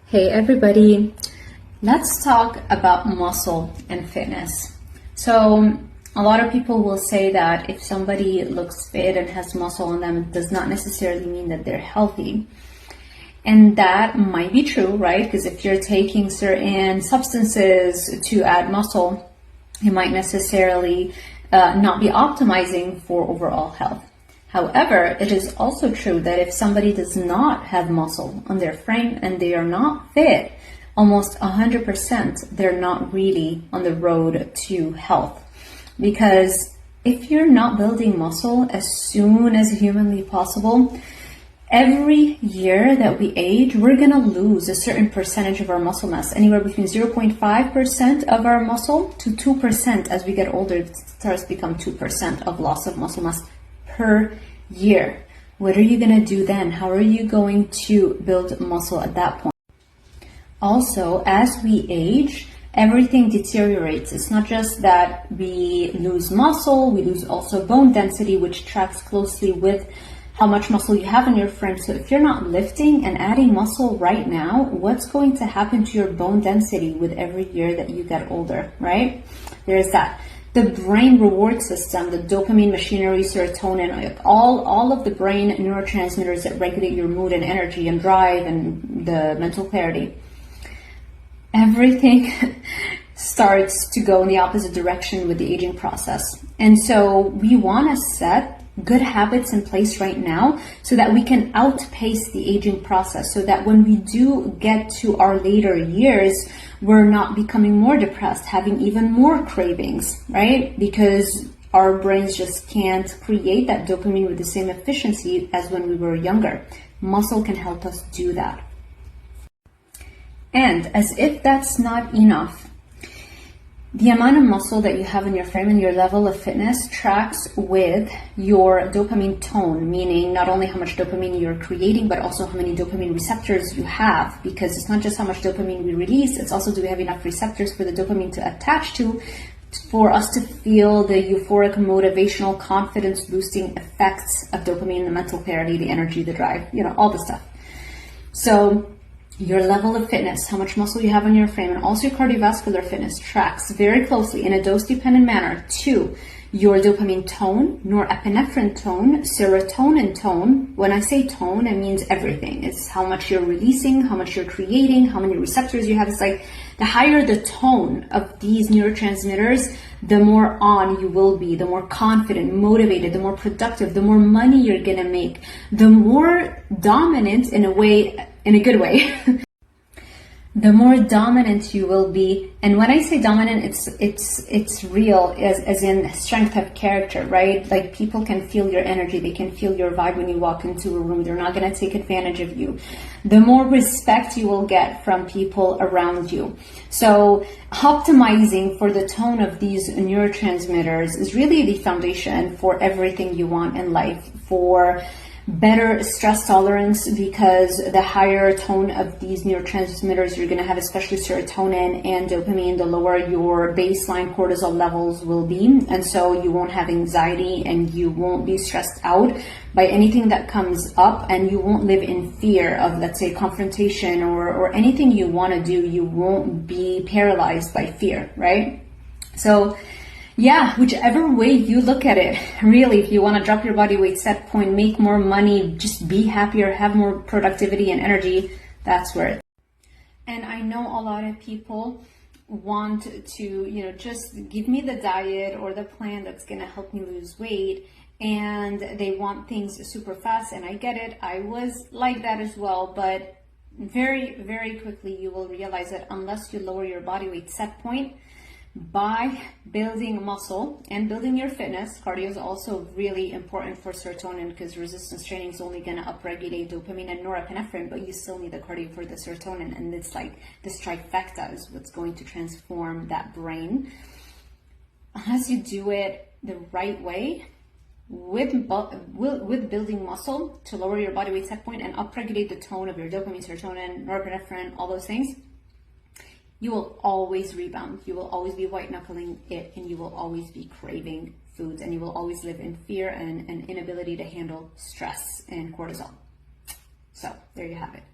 Hey everybody, let's talk about muscle and fitness. So a lot of people will say that if somebody looks fit and has muscle on them, it does not necessarily mean that they're healthy. And that might be true, right? Because if you're taking certain substances to add muscle, you might necessarily not be optimizing for overall health. However, it is also true that if somebody does not have muscle on their frame and they are not fit, almost 100%, they're not really on the road to health. Because if you're not building muscle as soon as humanly possible, every year that we age, we're going to lose a certain percentage of our muscle mass, anywhere between 0.5% of our muscle to 2%. As we get older, it starts to become 2% of loss of muscle mass per year. What are you going to do then? How are you going to build muscle at that point? Also, as we age, everything deteriorates. It's not just that we lose muscle, we lose also bone density, which tracks closely with how much muscle you have in your frame. So if you're not lifting and adding muscle right now, what's going to happen to your bone density with every year that you get older, right? There's that. The brain reward system, the dopamine machinery, serotonin, all of the brain neurotransmitters that regulate your mood and energy and drive and the mental clarity. Everything starts to go in the opposite direction with the aging process. And so we want to set good habits in place right now so that we can outpace the aging process, so that when we do get to our later years, we're not becoming more depressed, having even more cravings, right? Because our brains just can't create that dopamine with the same efficiency as when we were younger. Muscle can help us do that. And as if that's not enough, the amount of muscle that you have in your frame and your level of fitness tracks with your dopamine tone, meaning not only how much dopamine you're creating, but also how many dopamine receptors you have, because it's not just how much dopamine we release, it's also do we have enough receptors for the dopamine to attach to for us to feel the euphoric, motivational, confidence boosting effects of dopamine, the mental clarity, the energy, the drive, all the stuff. So your level of fitness, how much muscle you have on your frame, and also your cardiovascular fitness tracks very closely in a dose-dependent manner to your dopamine tone, norepinephrine tone, serotonin tone. When I say tone, it means everything. It's how much you're releasing, how much you're creating, how many receptors you have. It's like the higher the tone of these neurotransmitters, the more on you will be, the more confident, motivated, the more productive, the more money you're going to make, the more dominant in a good way, the more dominant you will be. And when I say dominant, it's real, as in strength of character, right? Like people can feel your energy, they can feel your vibe when you walk into a room. They're not going to take advantage of you. The more respect you will get from people around you. So optimizing for the tone of these neurotransmitters is really the foundation for everything you want in life, for better stress tolerance, because the higher tone of these neurotransmitters you're going to have, especially serotonin and dopamine, the lower your baseline cortisol levels will be. And so you won't have anxiety and you won't be stressed out by anything that comes up, and you won't live in fear of, let's say, confrontation or anything you want to do. You won't be paralyzed by fear, right? So yeah, whichever way you look at it, really, if you want to drop your body weight set point, make more money, just be happier, have more productivity and energy, that's where it is. And I know a lot of people want to, just give me the diet or the plan that's going to help me lose weight, and they want things super fast, and I get it. I was like that as well, but very, very quickly you will realize that unless you lower your body weight set point, by building muscle and building your fitness, cardio is also really important for serotonin, because resistance training is only going to upregulate dopamine and norepinephrine, but you still need the cardio for the serotonin, and it's like this trifecta is what's going to transform that brain. Unless you do it the right way, with building muscle to lower your body weight set point and upregulate the tone of your dopamine, serotonin, norepinephrine, all those things, you will always rebound. You will always be white knuckling it, and you will always be craving foods, and you will always live in fear and an inability to handle stress and cortisol. So there you have it.